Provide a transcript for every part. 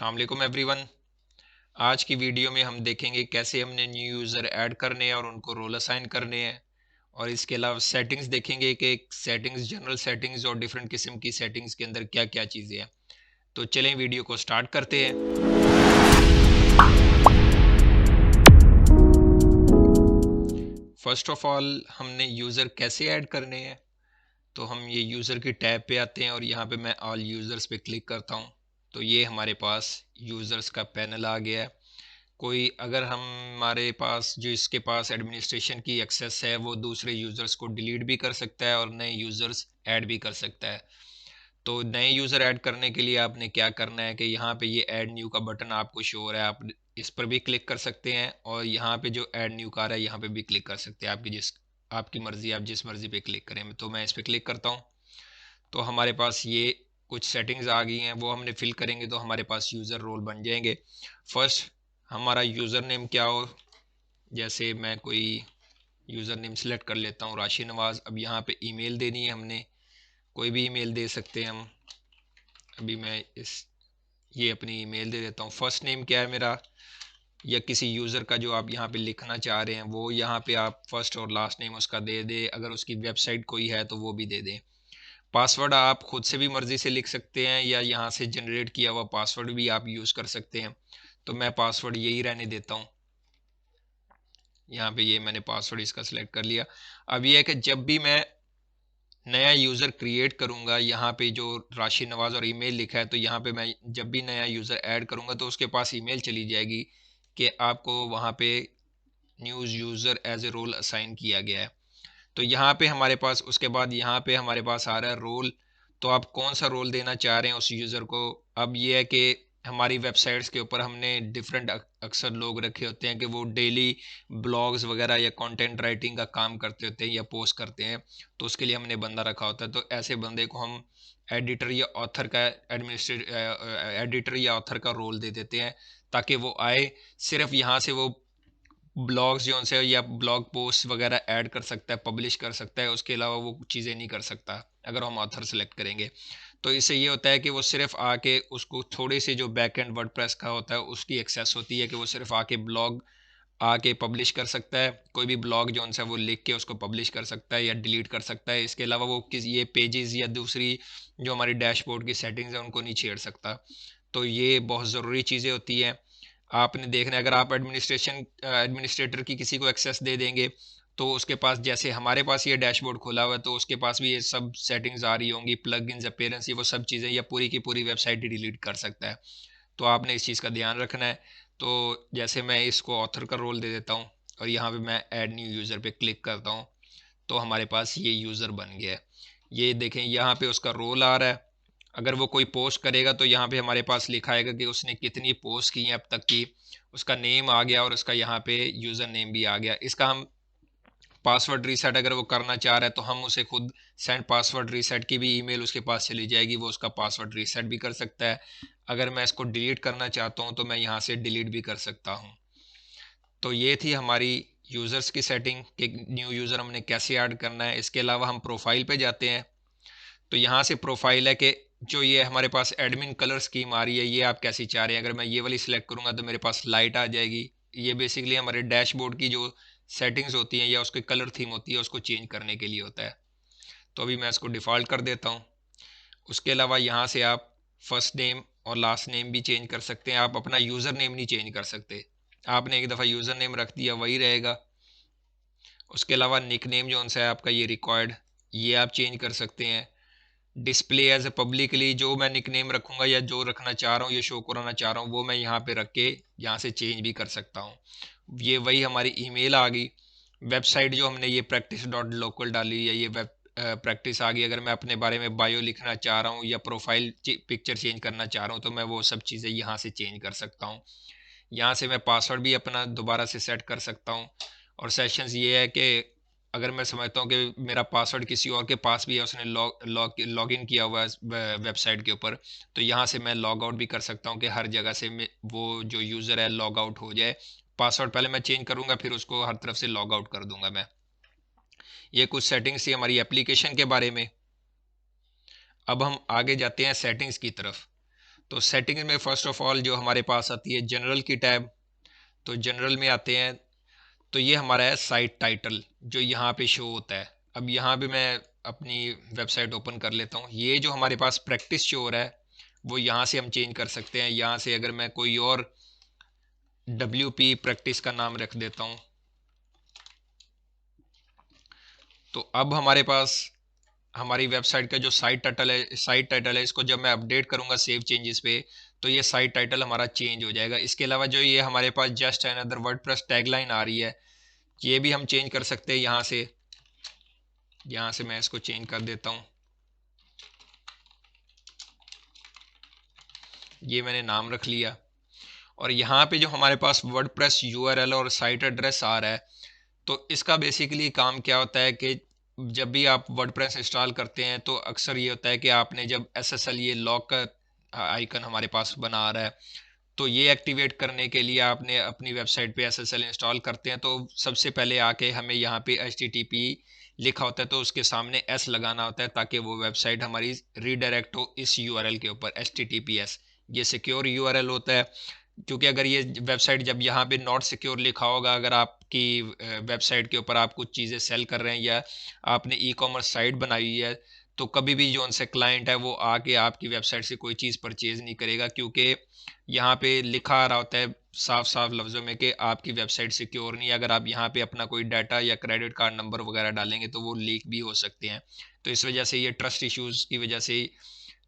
अस्सलाम वालेकुम एवरीवन। आज की वीडियो में हम देखेंगे कैसे हमने न्यू यूज़र ऐड करने हैं और उनको रोल असाइन करने हैं, और इसके अलावा सेटिंग्स देखेंगे कि सेटिंग्स, जनरल सेटिंग्स और डिफरेंट किस्म की सेटिंग्स के अंदर क्या क्या चीज़ें हैं। तो चलें वीडियो को स्टार्ट करते हैं। फर्स्ट ऑफ ऑल हमने यूज़र कैसे ऐड करने हैं, तो हम ये यूज़र की टैब पे आते हैं और यहाँ पे मैं ऑल यूज़र्स पे क्लिक करता हूँ। तो ये हमारे पास यूज़र्स का पैनल आ गया है। कोई अगर हमारे पास जो इसके पास एडमिनिस्ट्रेशन की एक्सेस है वो दूसरे यूज़र्स को डिलीट भी कर सकता है और नए यूज़र्स ऐड भी कर सकता है। तो नए यूज़र ऐड करने के लिए आपने क्या करना है कि यहाँ पे ये ऐड न्यू का बटन आपको शो हो रहा है, आप इस पर भी क्लिक कर सकते हैं और यहाँ पे जो ऐड न्यू का आ रहा है यहाँ पे भी क्लिक कर सकते हैं। आपकी मर्ज़ी, आप जिस मर्ज़ी पे क्लिक करें। तो मैं इस पर क्लिक करता हूँ। तो हमारे पास ये कुछ सेटिंग्स आ गई हैं, वो हमने फिल करेंगे तो हमारे पास यूज़र रोल बन जाएंगे। फर्स्ट हमारा यूज़र नेम क्या हो, जैसे मैं कोई यूज़र नेम सेलेक्ट कर लेता हूँ, राशि नवाज़। अब यहाँ पे ईमेल देनी है, हमने कोई भी ईमेल दे सकते हैं हम। अभी मैं ये अपनी ईमेल दे देता हूँ। फर्स्ट नेम क्या है मेरा, या किसी यूज़र का जो आप यहाँ पे लिखना चाह रहे हैं वो यहाँ पे आप फर्स्ट और लास्ट नेम उसका दे दें। अगर उसकी वेबसाइट कोई है तो वो भी दे दें। पासवर्ड आप खुद से भी मर्ज़ी से लिख सकते हैं या यहाँ से जनरेट किया हुआ पासवर्ड भी आप यूज़ कर सकते हैं। तो मैं पासवर्ड यही रहने देता हूँ। यहाँ पे ये मैंने पासवर्ड इसका सिलेक्ट कर लिया। अब ये है कि जब भी मैं नया यूज़र क्रिएट करूँगा, यहाँ पे जो राशि नवाज़ और ईमेल लिखा है, तो यहाँ पे मैं जब भी नया यूज़र ऐड करूँगा तो उसके पास ईमेल चली जाएगी कि आपको वहाँ पे new user as a role assign किया गया है। तो यहाँ पे हमारे पास, उसके बाद यहाँ पे हमारे पास आ रहा है रोल। तो आप कौन सा रोल देना चाह रहे हैं उस यूज़र को। अब ये है कि हमारी वेबसाइट्स के ऊपर हमने डिफरेंट अक्सर लोग रखे होते हैं कि वो डेली ब्लॉग्स वगैरह या कंटेंट राइटिंग का काम करते होते हैं या पोस्ट करते हैं। तो उसके लिए हमने बंदा रखा होता है। तो ऐसे बंदे को हम एडिटर या ऑथर का एडिटर या ऑथर का रोल दे देते हैं, ताकि वो आए सिर्फ यहाँ से वो ब्लॉग्स जो उनसे या ब्लॉग पोस्ट वगैरह ऐड कर सकता है, पब्लिश कर सकता है। उसके अलावा वो चीज़ें नहीं कर सकता अगर हम ऑथर सेलेक्ट करेंगे। तो इससे ये होता है कि वो सिर्फ आके उसको थोड़ी सी जो बैक एंड वर्डप्रेस का होता है उसकी एक्सेस होती है कि वो सिर्फ आके ब्लॉग आके पब्लिश कर सकता है। कोई भी ब्लॉग जो उनसे वो लिख के उसको पब्लिश कर सकता है या डिलीट कर सकता है। इसके अलावा वो किसी ये पेजेस या दूसरी जो हमारी डैशबोर्ड की सेटिंग्स है उनको नहीं छेड़ सकता। तो ये बहुत ज़रूरी चीज़ें होती हैं। आपने देखना है, अगर आप एडमिनिस्ट्रेटर की किसी को एक्सेस दे देंगे तो उसके पास, जैसे हमारे पास ये डैशबोर्ड खुला हुआ है, तो उसके पास भी ये सब सेटिंग्स आ रही होंगी, प्लगइन्स, अपीयरेंस, ये वो सब चीज़ें, या पूरी की पूरी वेबसाइट ही डिलीट कर सकता है। तो आपने इस चीज़ का ध्यान रखना है। तो जैसे मैं इसको ऑथर का रोल दे देता हूँ और यहाँ पे मैं ऐड न्यू यूज़र पे क्लिक करता हूँ, तो हमारे पास ये यूज़र बन गया है। ये देखें यहाँ पे उसका रोल आ रहा है। अगर वो कोई पोस्ट करेगा तो यहाँ पे हमारे पास लिखा आएगा कि उसने कितनी पोस्ट की हैं अब तक की। उसका नेम आ गया और उसका यहाँ पे यूज़र नेम भी आ गया। इसका हम पासवर्ड रीसेट अगर वो करना चाह रहा है तो हम उसे खुद सेंड पासवर्ड रीसेट की भी ईमेल उसके पास चली जाएगी, वो उसका पासवर्ड रीसेट भी कर सकता है। अगर मैं इसको डिलीट करना चाहता हूँ तो मैं यहाँ से डिलीट भी कर सकता हूँ। तो ये थी हमारी यूज़र्स की सेटिंग कि न्यू यूज़र हमने कैसे ऐड करना है। इसके अलावा हम प्रोफाइल पे जाते हैं। तो यहाँ से प्रोफाइल है कि जो ये हमारे पास एडमिन कलर स्कीम आ रही है, ये आप कैसी चाह रहे हैं। अगर मैं ये वाली सिलेक्ट करूँगा तो मेरे पास लाइट आ जाएगी। ये बेसिकली हमारे डैशबोर्ड की जो सेटिंग्स होती हैं या उसकी कलर थीम होती है उसको चेंज करने के लिए होता है। तो अभी मैं इसको डिफ़ॉल्ट कर देता हूँ। उसके अलावा यहाँ से आप फर्स्ट नेम और लास्ट नेम भी चेंज कर सकते हैं। आप अपना यूज़र नेम नहीं चेंज कर सकते। आपने एक दफ़ा यूज़र नेम रख दिया वही रहेगा। उसके अलावा निक नेम जो उनसे है आपका ये रिक्वायर्ड, ये आप चेंज कर सकते हैं। डिस्प्ले एज ए पब्लिकली, जो मैं निकनेम रखूंगा या जो रखना चाह रहा हूँ, ये शो कराना चाह रहा हूँ, वो मैं यहाँ पे रख के यहाँ से चेंज भी कर सकता हूँ। ये वही हमारी ईमेल आ गई। वेबसाइट जो हमने ये practice.local डाली है, ये वेब प्रैक्टिस आ गई। अगर मैं अपने बारे में बायो लिखना चाह रहा हूँ या प्रोफाइल पिक्चर चेंज करना चाह रहा हूँ तो मैं वो सब चीज़ें यहाँ से चेंज कर सकता हूँ। यहाँ से मैं पासवर्ड भी अपना दोबारा से सेट कर सकता हूँ। और सेशंस ये है कि अगर मैं समझता हूँ कि मेरा पासवर्ड किसी और के पास भी है, उसने लॉग इन किया हुआ है वेबसाइट के ऊपर, तो यहाँ से मैं लॉग आउट भी कर सकता हूँ कि हर जगह से वो जो यूज़र है लॉग आउट हो जाए। पासवर्ड पहले मैं चेंज करूँगा, फिर उसको हर तरफ से लॉग आउट कर दूंगा मैं। ये कुछ सेटिंग्स थी हमारी एप्लीकेशन के बारे में। अब हम आगे जाते हैं सेटिंग्स की तरफ। तो सेटिंग्स में फर्स्ट ऑफ ऑल जो हमारे पास आती है जनरल की टैब, तो जनरल में आते हैं तो ये हमारा है साइट टाइटल जो यहाँ पे शो होता है। अब यहाँ पे मैं अपनी वेबसाइट ओपन कर लेता हूँ। ये जो हमारे पास प्रैक्टिस शो हो रहा है वो यहाँ से हम चेंज कर सकते हैं। यहाँ से अगर मैं कोई और WP प्रैक्टिस का नाम रख देता हूँ तो अब हमारे पास हमारी वेबसाइट का जो साइट टाइटल है इसको जब मैं अपडेट करूंगा सेव चेंजेस पे तो ये साइट टाइटल हमारा चेंज हो जाएगा। इसके अलावा जो ये हमारे पास जस्ट अनदर वर्डप्रेस टैगलाइन आ रही है ये भी हम चेंज कर सकते हैं। यहाँ से मैं इसको चेंज कर देता हूँ। ये मैंने नाम रख लिया और यहाँ पे जो हमारे पास वर्डप्रेस URL और साइट एड्रेस आ रहा है तो इसका बेसिकली काम क्या होता है कि जब भी आप वर्डप्रेस इंस्टॉल करते हैं तो अक्सर ये होता है कि आपने जब SSL ये लॉक का आइकन हमारे पास बना आ रहा है तो ये एक्टिवेट करने के लिए आपने अपनी वेबसाइट पे SSL इंस्टॉल करते हैं तो सबसे पहले आके हमें यहाँ पे HTTP लिखा होता है तो उसके सामने S लगाना होता है ताकि वो वेबसाइट हमारी रीडायरेक्ट हो इस URL के ऊपर HTTPS। ये सिक्योर URL होता है क्योंकि अगर ये वेबसाइट जब यहाँ पे नॉट सिक्योर लिखा होगा, अगर आपकी वेबसाइट के ऊपर आप कुछ चीज़ें सेल कर रहे हैं या आपने ई-कॉमर्स साइट बनाई हुई है तो कभी भी जो उनसे क्लाइंट है वो आके आपकी वेबसाइट से कोई चीज़ परचेज नहीं करेगा क्योंकि यहाँ पे लिखा आ रहा होता है साफ साफ लफ्ज़ों में कि आपकी वेबसाइट सिक्योर नहीं है। अगर आप यहाँ पे अपना कोई डाटा या क्रेडिट कार्ड नंबर वगैरह डालेंगे तो वो लीक भी हो सकते हैं। तो इस वजह से ये ट्रस्ट इश्यूज की वजह से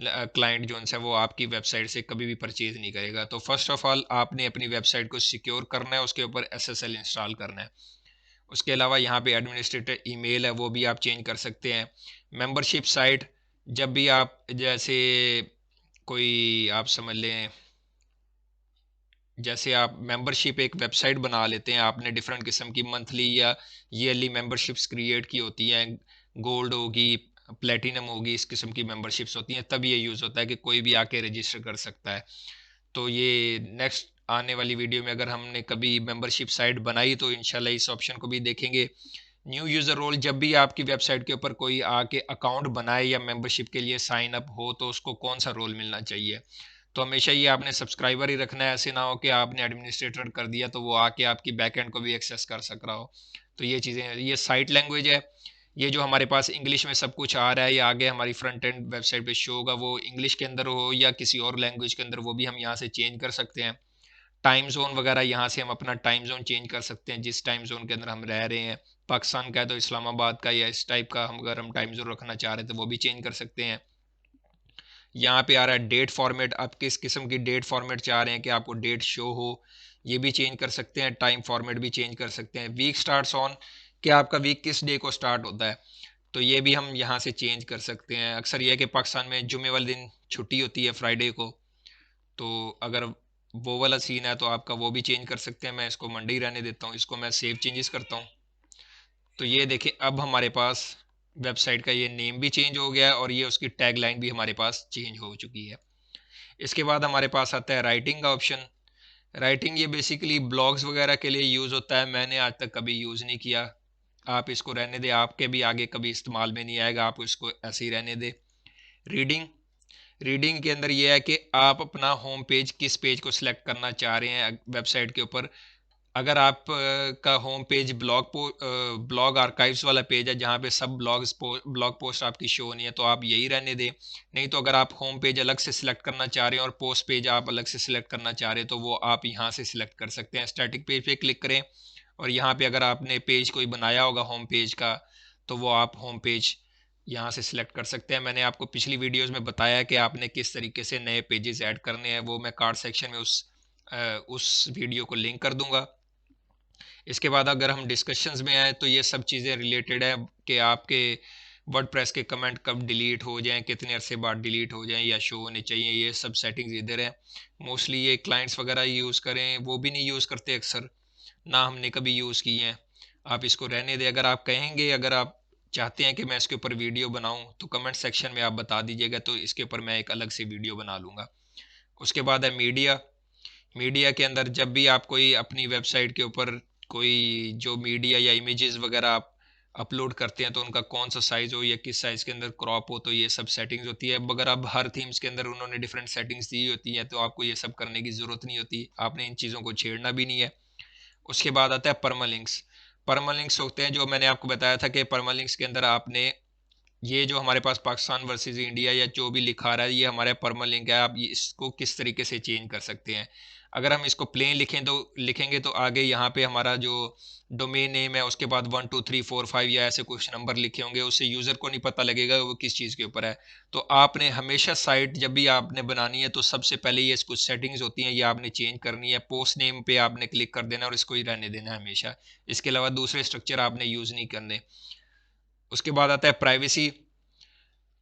क्लाइंट जो है वो आपकी वेबसाइट से कभी भी परचेज नहीं करेगा। तो फर्स्ट ऑफ ऑल आपने अपनी वेबसाइट को सिक्योर करना है, उसके ऊपर SSL इंस्टॉल करना है। उसके अलावा यहाँ पे एडमिनिस्ट्रेटर ईमेल है वो भी आप चेंज कर सकते हैं। मेंबरशिप साइट जब भी आप जैसे कोई आप समझ लें जैसे आप मेंबरशिप एक वेबसाइट बना लेते हैं, आपने डिफरेंट किस्म की मंथली या ईयरली मेंबरशिप्स क्रिएट की होती हैं, गोल्ड होगी, प्लेटिनम होगी, इस किस्म की मेंबरशिप्स होती हैं, तब ये यूज़ होता है कि कोई भी आके रजिस्टर कर सकता है। तो ये नेक्स्ट आने वाली वीडियो में अगर हमने कभी मेंबरशिप साइट बनाई तो इंशाल्लाह इस ऑप्शन को भी देखेंगे। न्यू यूज़र रोल जब भी आपकी वेबसाइट के ऊपर कोई आके अकाउंट बनाए या मेंबरशिप के लिए साइन अप हो तो उसको कौन सा रोल मिलना चाहिए। तो हमेशा ये आपने सब्सक्राइबर ही रखना है, ऐसे ना हो कि आपने एडमिनिस्ट्रेटर कर दिया तो वो आके आपकी बैकएंड को भी एक्सेस कर सक रहा हो। तो ये चीज़ें, ये साइट लैंग्वेज है, ये जो हमारे पास इंग्लिश में सब कुछ आ रहा है या आगे हमारी फ्रंट एंड वेबसाइट पे शो होगा वो इंग्लिश के अंदर हो या किसी और लैंग्वेज के अंदर, वो भी हम यहाँ से चेंज कर सकते हैं। टाइम जोन वगैरह यहाँ से हम अपना टाइम जोन चेंज कर सकते हैं, जिस टाइम जोन के अंदर हम रह रहे हैं। पाकिस्तान का है तो इस्लामाबाद का या इस टाइप का हम अगर हम टाइम जोन रखना चाह रहे हैं तो वो भी चेंज कर सकते हैं। यहाँ पे आ रहा है डेट फॉर्मेट, आप किस किस्म की डेट फॉर्मेट चाह रहे हैं कि आपको डेट शो हो, ये भी चेंज कर सकते हैं। टाइम फॉर्मेट भी चेंज कर सकते हैं। वीक स्टार्ट्स ऑन, कि आपका वीक किस डे को स्टार्ट होता है, तो ये भी हम यहाँ से चेंज कर सकते हैं। अक्सर यह है कि पाकिस्तान में जुमे वाले दिन छुट्टी होती है फ्राइडे को, तो अगर वो वाला सीन है तो आपका वो भी चेंज कर सकते हैं। मैं इसको मंडे ही रहने देता हूँ, इसको मैं सेव चेंजेस करता हूँ। तो ये देखिए अब हमारे पास वेबसाइट का ये नेम भी चेंज हो गया है और ये उसकी टैग लाइन भी हमारे पास चेंज हो चुकी है। इसके बाद हमारे पास आता है राइटिंग का ऑप्शन। राइटिंग ये बेसिकली ब्लॉग्स वगैरह के लिए यूज़ होता है, मैंने आज तक कभी यूज़ नहीं किया। आप इसको रहने दें, आपके भी आगे कभी इस्तेमाल में नहीं आएगा, आप इसको ऐसे ही रहने दें। रीडिंग, रीडिंग के अंदर ये है कि आप अपना होम पेज किस पेज को सिलेक्ट करना चाह रहे हैं वेबसाइट के ऊपर। अगर आप का होम पेज ब्लॉग आर्काइव्स वाला पेज है जहाँ पे सब ब्लॉग पोस्ट आपकी शो नहीं है तो आप यही रहने दें। नहीं तो अगर आप होम पेज अलग से सिलेक्ट करना चाह रहे हैं और पोस्ट पेज आप अलग से सिलेक्ट करना चाह रहे हैं तो वो आप यहाँ से सिलेक्ट कर सकते हैं। स्टैटिक पेज पे क्लिक करें और यहाँ पे अगर आपने पेज कोई बनाया होगा होम पेज का तो वो आप होम पेज यहाँ से सिलेक्ट कर सकते हैं। मैंने आपको पिछली वीडियोस में बताया कि आपने किस तरीके से नए पेजेस ऐड करने हैं, वो मैं कार्ड सेक्शन में उस वीडियो को लिंक कर दूंगा। इसके बाद अगर हम डिस्कशंस में आए तो ये सब चीज़ें रिलेटेड है कि आपके वर्डप्रेस के कमेंट कब डिलीट हो जाएं, कितने अरसे बाद डिलीट हो जाएं या शो होने चाहिए, ये सब सेटिंग्स इधर है। मोस्टली ये क्लाइंट्स वगैरह यूज़ करें, वो भी नहीं यूज़ करते अक्सर, ना हमने कभी यूज़ की हैं। आप इसको रहने दें। अगर आप कहेंगे, अगर आप चाहते हैं कि मैं इसके ऊपर वीडियो बनाऊं तो कमेंट सेक्शन में आप बता दीजिएगा, तो इसके ऊपर मैं एक अलग से वीडियो बना लूँगा। उसके बाद है मीडिया। मीडिया के अंदर जब भी आप कोई अपनी वेबसाइट के ऊपर कोई जो मीडिया या इमेजेस वगैरह आप अपलोड करते हैं तो उनका कौन सा साइज़ हो या किस साइज़ के अंदर क्रॉप हो, तो ये सब सेटिंग्स होती है। मगर अब हर थीम्स के अंदर उन्होंने डिफरेंट सेटिंग्स दी होती हैं, तो आपको ये सब करने की ज़रूरत नहीं होती, आपने इन चीज़ों को छेड़ना भी नहीं है। उसके बाद आता है परमालिंक्स। परमालिंक्स होते हैं, जो मैंने आपको बताया था कि परमालिंक्स के अंदर आपने ये जो हमारे पास पाकिस्तान वर्सेस इंडिया या जो भी लिखा रहा है, ये हमारा परमालिंक है, आप ये इसको किस तरीके से चेंज कर सकते हैं। अगर हम इसको प्लेन लिखेंगे तो आगे यहाँ पे हमारा जो डोमेन नेम है उसके बाद 1 2 3 4 5 या ऐसे कुछ नंबर लिखे होंगे, उससे यूज़र को नहीं पता लगेगा वो किस चीज़ के ऊपर है। तो आपने हमेशा साइट जब भी आपने बनानी है तो सबसे पहले ये कुछ सेटिंग्स होती हैं, ये आपने चेंज करनी है। पोस्ट नेम पे आपने क्लिक कर देना और इसको ही रहने देना है हमेशा। इसके अलावा दूसरे स्ट्रक्चर आपने यूज़ नहीं करने। उसके बाद आता है प्राइवेसी।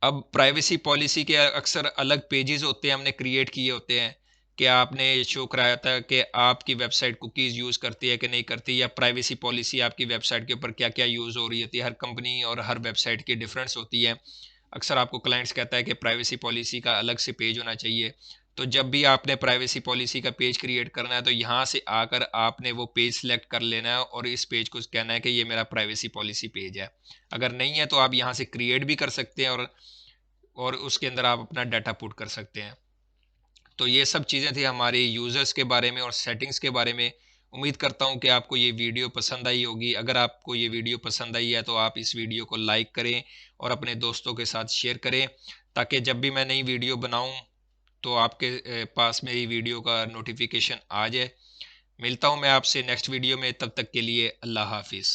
अब प्राइवेसी पॉलिसी के अक्सर अलग पेजेस होते हैं, हमने क्रिएट किए होते हैं कि आपने शो कराया था कि आपकी वेबसाइट कुकीज़ यूज़ करती है कि नहीं करती, या प्राइवेसी पॉलिसी आपकी वेबसाइट के ऊपर क्या क्या यूज़ हो रही होती है। हर कंपनी और हर वेबसाइट की डिफरेंस होती है। अक्सर आपको क्लाइंट्स कहता है कि प्राइवेसी पॉलिसी का अलग से पेज होना चाहिए। तो जब भी आपने प्राइवेसी पॉलिसी का पेज क्रिएट करना है तो यहाँ से आकर आपने वो पेज सेलेक्ट कर लेना है और इस पेज को कहना है कि ये मेरा प्राइवेसी पॉलिसी पेज है। अगर नहीं है तो आप यहाँ से क्रिएट भी कर सकते हैं और उसके अंदर आप अपना डाटा पुट कर सकते हैं। तो ये सब चीज़ें थी हमारे यूज़र्स के बारे में और सेटिंग्स के बारे में। उम्मीद करता हूँ कि आपको ये वीडियो पसंद आई होगी। अगर आपको ये वीडियो पसंद आई है तो आप इस वीडियो को लाइक करें और अपने दोस्तों के साथ शेयर करें, ताकि जब भी मैं नई वीडियो बनाऊँ तो आपके पास मेरी वीडियो का नोटिफिकेशन आ जाए। मिलता हूँ मैं आपसे नेक्स्ट वीडियो में, तब तक के लिए अल्लाह हाफिज़।